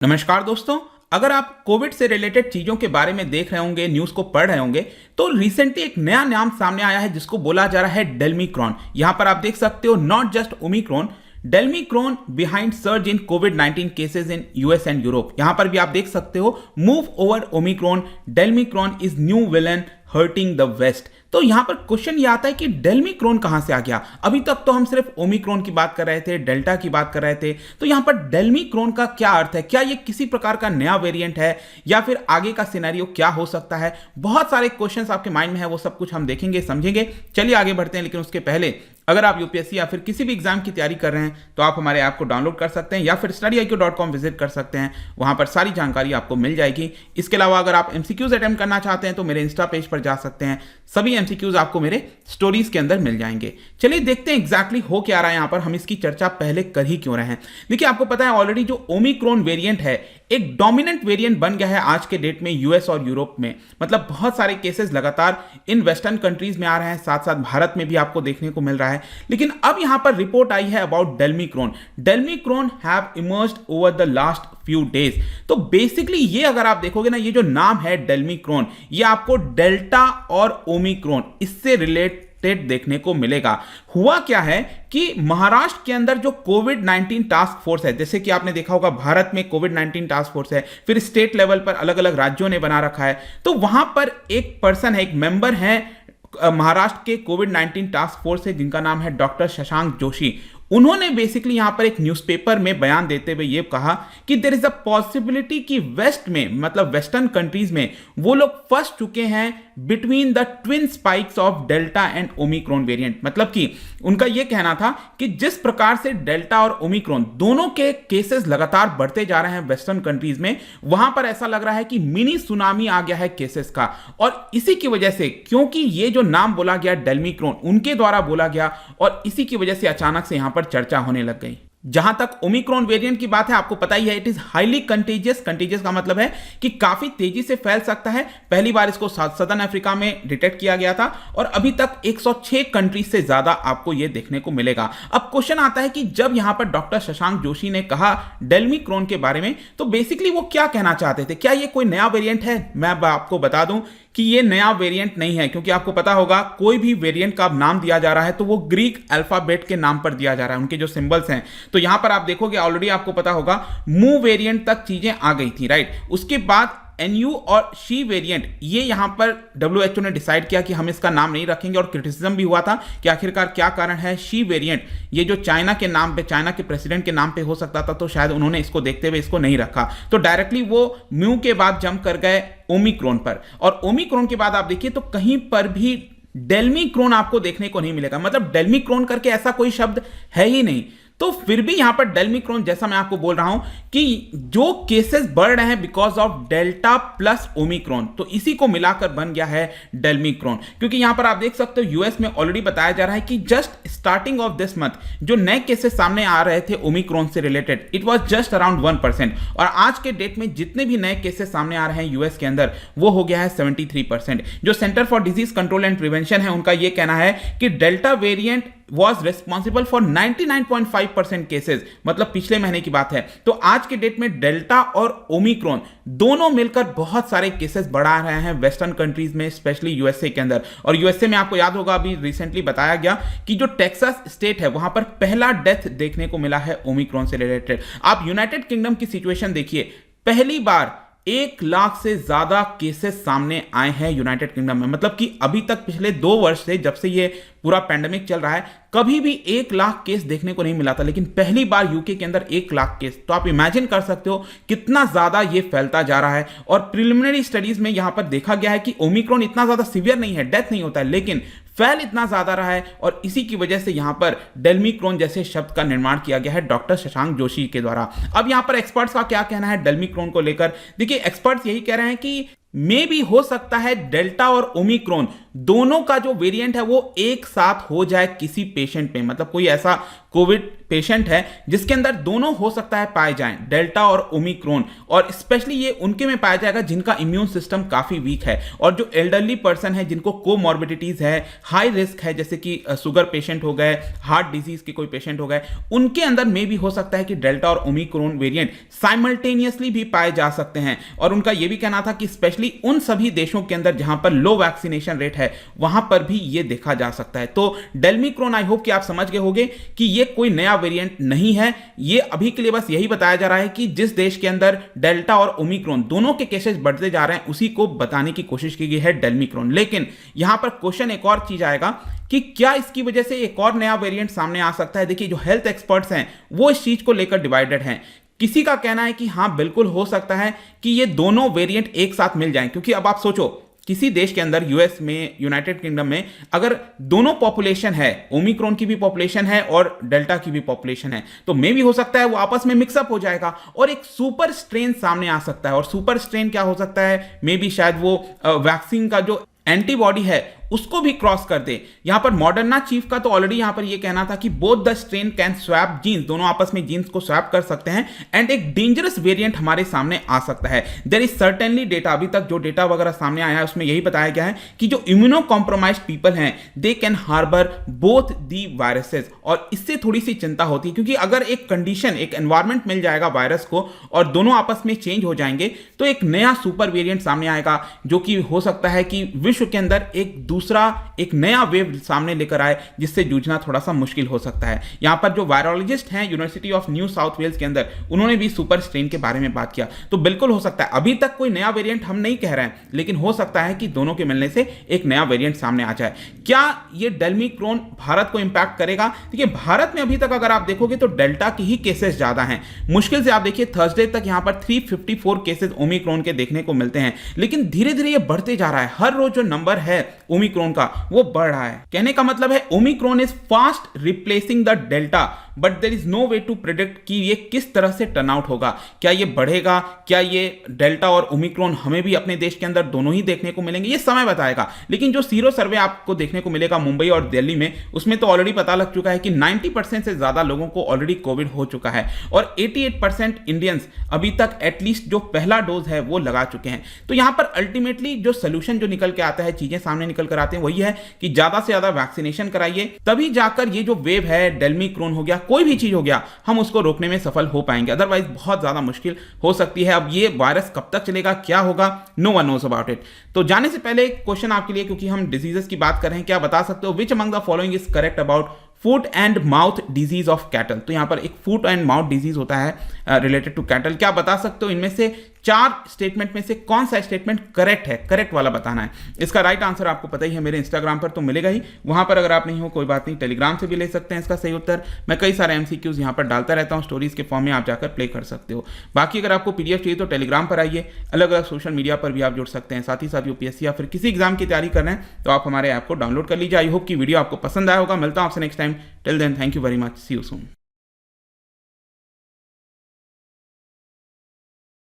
नमस्कार दोस्तों। अगर आप कोविड से रिलेटेड चीजों के बारे में देख रहे होंगे, न्यूज को पढ़ रहे होंगे, तो रिसेंटली एक नया नाम सामने आया है जिसको बोला जा रहा है डेल्मीक्रॉन। यहां पर आप देख सकते हो, not just Omicron, Delmicron behind surge in Covid 19 cases in US and Europe. यहां पर भी आप देख सकते हो, move over Omicron, Delmicron is new villain hurting the West. तो यहां पर क्वेश्चन ये आता है कि डेल्मीक्रॉन कहां से आ गया। अभी तक तो हम सिर्फ ओमिक्रॉन की बात कर रहे थे, डेल्टा की बात कर रहे थे, तो यहां पर डेल्मीक्रॉन का क्या अर्थ है? क्या ये किसी प्रकार का नया वेरिएंट है या फिर आगे का सिनेरियो क्या हो सकता है? बहुत सारे क्वेश्चंस आपके माइंड में है, वो सब कुछ हम देखेंगे, समझेंगे। चलिए आगे बढ़ते हैं, लेकिन उसके पहले अगर आप यूपीएससी या फिर किसी भी एग्जाम की तैयारी कर रहे हैं तो आप हमारे ऐप को डाउनलोड कर सकते हैं या फिर study.iq.com विजिट कर सकते हैं। वहां पर सारी जानकारी आपको मिल जाएगी। इसके अलावा अगर आप एमसीक्यूज अटेम्प्ट करना चाहते हैं तो मेरे इंस्टा पेज पर जा सकते हैं। सभी एमसीक्यूज आपको मेरे स्टोरीज के अंदर मिल जाएंगे। चलिए देखते हैं एग्जैक्टली हो क्या रहा है। यहां पर हम इसकी चर्चा पहले कर ही क्यों रहे हैं। देखिए, आपको पता है ऑलरेडी जो ओमिक्रॉन वेरिएंट है एक डोमिनेंट वेरिएंट बन गया है आज के डेट में यूएस और यूरोप में। मतलब बहुत सारे केसेस लगातार इन वेस्टर्न कंट्रीज में आ रहे हैं, साथ साथ भारत में भी आपको देखने को मिल रहा है। लेकिन अब यहां पर रिपोर्ट आई है about Delmicron. Delmicron have emerged over the last few days. तो बेसिकली ये अगर आप देखोगे ना, ये जो नाम है डेल्मीक्रॉन, ये आपको डेल्टा और ओमिक्रॉन इससे रिलेटेड देखने को मिलेगा। हुआ क्या है कि महाराष्ट्र के अंदर जो कोविड 19 टास्क फोर्स है, जैसे कि आपने देखा होगा भारत में कोविड 19 टास्क फोर्स है, फिर स्टेट लेवल पर अलग अलग राज्यों ने बना रखा है। तो वहां पर एक पर्सन है, एक मेंबर है महाराष्ट्र के कोविड 19 टास्क फोर्स है, जिनका नाम है डॉक्टर शशांक जोशी। उन्होंने बेसिकली यहां पर एक न्यूज़पेपर में बयान देते हुए यह कहा कि देयर इज अ पॉसिबिलिटी कि वेस्ट में, मतलब वेस्टर्न कंट्रीज में, वो लोग फंस चुके हैं between the twin spikes of delta and Omicron variant. मतलब कि उनका यह कहना था कि जिस प्रकार से डेल्टा और ओमिक्रॉन दोनों के केसेस लगातार बढ़ते जा रहे हैं वेस्टर्न कंट्रीज में, वहां पर ऐसा लग रहा है कि मिनी सुनामी आ गया है केसेस का। और इसी की वजह से, क्योंकि ये जो नाम बोला गया डेल्मीक्रॉन उनके द्वारा बोला गया, और इसी की वजह से अचानक से यहां पर चर्चा होने लग गई। जहां तक ओमिक्रॉन वेरिएंट की बात है, आपको पता ही है it is highly contagious. Contagious का मतलब है कि काफी तेजी से फैल सकता है। पहली बार इसको सदर्न अफ्रीका में डिटेक्ट किया गया था और अभी तक 106 कंट्रीज से ज्यादा आपको यह देखने को मिलेगा। अब क्वेश्चन आता है कि जब यहां पर डॉक्टर शशांक जोशी ने कहा डेल्मीक्रॉन के बारे में, तो बेसिकली वो क्या कहना चाहते थे? क्या ये कोई नया वेरिएंट है? मैं आपको बता दूं कि ये नया वेरिएंट नहीं है, क्योंकि आपको पता होगा कोई भी वेरिएंट का नाम दिया जा रहा है तो वो ग्रीक अल्फाबेट के नाम पर दिया जा रहा है, उनके जो सिंबल्स हैं। तो यहां पर आप देखोगे ऑलरेडी आपको पता होगा मू वेरिएंट तक चीजें आ गई थी, राइट। उसके बाद एनयू और शी वेरिएंट, ये यहां पर डब्ल्यूएचओ ने डिसाइड किया कि हम इसका नाम नहीं रखेंगे, और क्रिटिसिज्म भी हुआ था कि आखिरकार क्या कारण है। शी वेरिएंट ये जो चाइना के नाम पे, चाइना के प्रेसिडेंट के नाम पे हो सकता था, तो शायद उन्होंने इसको देखते हुए इसको नहीं रखा। तो डायरेक्टली वो म्यू के बाद जंप कर गए ओमिक्रॉन पर, और ओमिक्रॉन के बाद आप देखिए तो कहीं पर भी डेल्मीक्रॉन आपको देखने को नहीं मिलेगा। मतलब डेल्मीक्रॉन करके ऐसा कोई शब्द है ही नहीं। तो फिर भी यहां पर डेल्मीक्रॉन, जैसा मैं आपको बोल रहा हूं कि जो केसेस बढ़ रहे हैं because of delta plus Omicron, तो इसी को मिलाकर बन गया है डेल्मीक्रॉन। क्योंकि यहां पर आप देख सकते हो यूएस में ऑलरेडी बताया जा रहा है कि just starting of this month जो नए केसेस सामने आ रहे थे ओमिक्रॉन से related, it was just around 1%, और आज के डेट में जितने भी नए केसेस सामने आ रहे हैं यूएस के अंदर, वो हो गया है 73%। जो centre for disease control and prevention है, उनका यह कहना है कि delta variant was responsible for 99.5% cases, मतलब पिछले महीने की बात है। तो आज के डेट में डेल्टा और ओमिक्रॉन दोनों मिलकर बहुत सारे केसेस बढ़ा रहे हैं वेस्टर्न कंट्रीज में, स्पेशली यूएसए के अंदर। और यूएसए में आपको याद होगा अभी रिसेंटली बताया गया कि जो टेक्सास स्टेट है वहां पर पहला डेथ देखने को मिला है ओमिक्रॉन से रिलेटेड। आप यूनाइटेड किंगडम की सिचुएशन देखिए, पहली बार 1 लाख से ज्यादा केसेस सामने आए हैं यूनाइटेड किंगडम में। मतलब कि अभी तक पिछले 2 वर्ष से, जब से ये पूरा पैंडेमिक चल रहा है, कभी भी 1 लाख केस देखने को नहीं मिला था, लेकिन पहली बार यूके के अंदर 1 लाख केस। तो आप इमेजिन कर सकते हो कितना ज्यादा ये फैलता जा रहा है। और प्रिलिमिनरी स्टडीज में यहां पर देखा गया है कि ओमिक्रॉन इतना ज्यादा सीवियर नहीं है, डेथ नहीं होता है, लेकिन फैल इतना ज्यादा रहा है, और इसी की वजह से यहां पर डेल्मीक्रॉन जैसे शब्द का निर्माण किया गया है डॉक्टर शशांक जोशी के द्वारा। अब यहां पर एक्सपर्ट्स का क्या कहना है डेल्मीक्रॉन को लेकर? देखिए, एक्सपर्ट्स यही कह रहे हैं कि मे भी हो सकता है डेल्टा और ओमिक्रॉन दोनों का जो वेरिएंट है वो एक साथ हो जाए किसी पेशेंट में, मतलब कोई ऐसा कोविड पेशेंट है जिसके अंदर दोनों हो सकता है पाए जाएं, डेल्टा और ओमिक्रॉन, और स्पेशली ये उनके में पाया जाएगा जिनका इम्यून सिस्टम काफी वीक है और जो एल्डरली पर्सन है, जिनको कोमॉर्बिडिटीज है, हाई रिस्क है, जैसे कि शुगर पेशेंट हो गए, हार्ट डिजीज के कोई पेशेंट हो गए, उनके अंदर में भी हो सकता है कि डेल्टा और ओमिक्रॉन वेरिएंट साइमल्टेनियसली भी पाए जा सकते हैं। और उनका यह भी कहना था कि स्पेशली उन सभी देशों के अंदर जहां पर लो वैक्सीनेशन रेट है वहां पर भी यह देखा जा सकता है। तो डेल्मिक्रॉन, आई होप कि आप समझ गए होंगे कि यह कोई नया वेरिएंट नहीं है। यह अभी के लिए बस यही बताया जा रहा है कि जिस देश के अंदर डेल्टा और ओमिक्रॉन दोनों के केसेस बढ़ते जा रहे हैं उसी को बताने की कोशिश की गई है डेल्मिक्रॉन। लेकिन यहां पर क्वेश्चन एक और चीज आएगा कि क्या इसकी वजह से एक और नया वेरिएंट सामने आ सकता है। देखिए, जो हेल्थ एक्सपर्ट्स हैं वो इस चीज को लेकर डिवाइडेड हैं। किसी का कहना है कि हां बिल्कुल हो सकता है कि ये दोनों वेरिएंट एक साथ मिल जाएं, क्योंकि अब आप सोचो किसी देश के अंदर, यूएस में, यूनाइटेड किंगडम में, अगर दोनों पॉपुलेशन है, ओमिक्रॉन की भी पॉपुलेशन है और डेल्टा की भी पॉपुलेशन है, तो मे भी हो सकता है वो आपस में मिक्सअप हो जाएगा और एक सुपर स्ट्रेन सामने आ सकता है। और सुपर स्ट्रेन क्या हो सकता है, मे भी शायद वो वैक्सीन का जो एंटीबॉडी है उसको भी क्रॉस कर दे। यहां पर मॉडर्ना चीफ का तो ऑलरेडी यहां पर यह कहना था कि both the strain can swap genes, दोनों आपस में जीन्स को स्वैप कर सकते हैं एंड एक डेंजरस वेरिएंट हमारे सामने आ सकता है। देयर इज सर्टेनली डेटा, अभी तक जो डेटा वगैरह सामने आया है उसमें यही बताया गया है कि जो इम्यूनो कॉम्प्रोमाइज्ड पीपल हैं they can harbour both the viruses. और इससे थोड़ी सी चिंता होती है, क्योंकि अगर एक कंडीशन, एक एनवायरमेंट मिल जाएगा वायरस को और दोनों आपस में चेंज हो जाएंगे तो एक नया सुपर वेरिएंट सामने आएगा, जो कि हो सकता है कि विश्व के अंदर एक नया वेव सामने लेकर आए जिससे जूझना थोड़ा सा मुश्किल हो सकता है। यहां पर जो वायरोलॉजिस्ट हैं university of New South Wales के अंदर, उन्होंने भी सुपर स्ट्रेन के बारे में बात किया। तो बिल्कुल हो सकता है, अभी तक कोई नया वेरिएंट हम नहीं कह रहे हैं, लेकिन हो सकता है कि दोनों के मिलने से एक नया वेरिएंट सामने आ जाए। क्या ये डेल्मिक्रॉन भारत को इंपैक्ट करेगा? देखिए, भारत में अभी तक अगर आप देखोगे तो डेल्टा की ही केसेस ज्यादा हैं। मुश्किल से आप देखिए थर्सडे तक यहां पर 354 केसेस ओमिक्रॉन के देखने को मिलते हैं, लेकिन धीरे धीरे ये बढ़ते जा रहा है। हर रोज जो नंबर है ओमिक्रॉन का वो बढ़ रहा है। कहने का मतलब है Omicron is fast replacing the delta, but there is no way to predict कि ये किस तरह से टर्न आउट होगा। क्या ये बढ़ेगा, क्या ये डेल्टा और ओमिक्रॉन हमें भी अपने देश के अंदर दोनों ही देखने को मिलेंगे, ये समय बताएगा। लेकिन जो सीरो सर्वे आपको देखने को मिलेगा मुंबई और दिल्ली में, उसमें तो ऑलरेडी पता लग चुका है कि 90% से ज्यादा लोगों को ऑलरेडी कोविड हो चुका है और 88% इंडियंस अभी तक एटलीस्ट जो पहला डोज है वो लगा चुके हैं। तो यहां पर अल्टीमेटली जो सोल्यूशन जो निकल के आता है, चीजें सामने निकल कर आते हैं, वही है कि ज्यादा से ज्यादा वैक्सीनेशन कराइए, तभी जाकर ये जो वेव है, डेल्मिक्रॉन हो गया, कोई भी चीज हो गया, हम उसको रोकने में सफल हो पाएंगे। अदरवाइज बहुत ज्यादा मुश्किल हो सकती है। अब ये वायरस कब तक चलेगा, क्या होगा, no one knows about it. तो जाने से पहले एक क्वेश्चन आपके लिए, क्योंकि हम डिजीजेस की बात कर रहे हैं, क्या बता सकते हो which among the following is correct about foot and mouth disease of cattle? तो यहां पर एक फुट एंड माउथ डिजीज होता है रिलेटेड टू कैटल। क्या बता सकते हो इनमें से 4 स्टेटमेंट में से कौन सा स्टेटमेंट करेक्ट है? करेक्ट वाला बताना है। इसका राइट आंसर आपको पता ही है, मेरे इंस्टाग्राम पर तो मिलेगा ही, वहां पर अगर आप नहीं हो कोई बात नहीं, टेलीग्राम से भी ले सकते हैं इसका सही उत्तर। मैं कई सारे एमसीक्यूज यहां पर डालता रहता हूं, स्टोरीज के फॉर्म में आप जाकर प्ले कर सकते हो। बाकी अगर आपको पीडीएफ चाहिए तो टेलीग्राम पर आइए, अलग अलग सोशल मीडिया पर भी आप जुड़ सकते हैं। साथ ही साथ यूपीएससी या फिर किसी एग्जाम की तैयारी कर रहे हैं तो आप हमारे ऐप को डाउनलोड कर लीजिए। आई होप कि वीडियो आपको पसंद आया होगा। मिलता हूं आपसे next time. Till then, thank you very much, see you soon.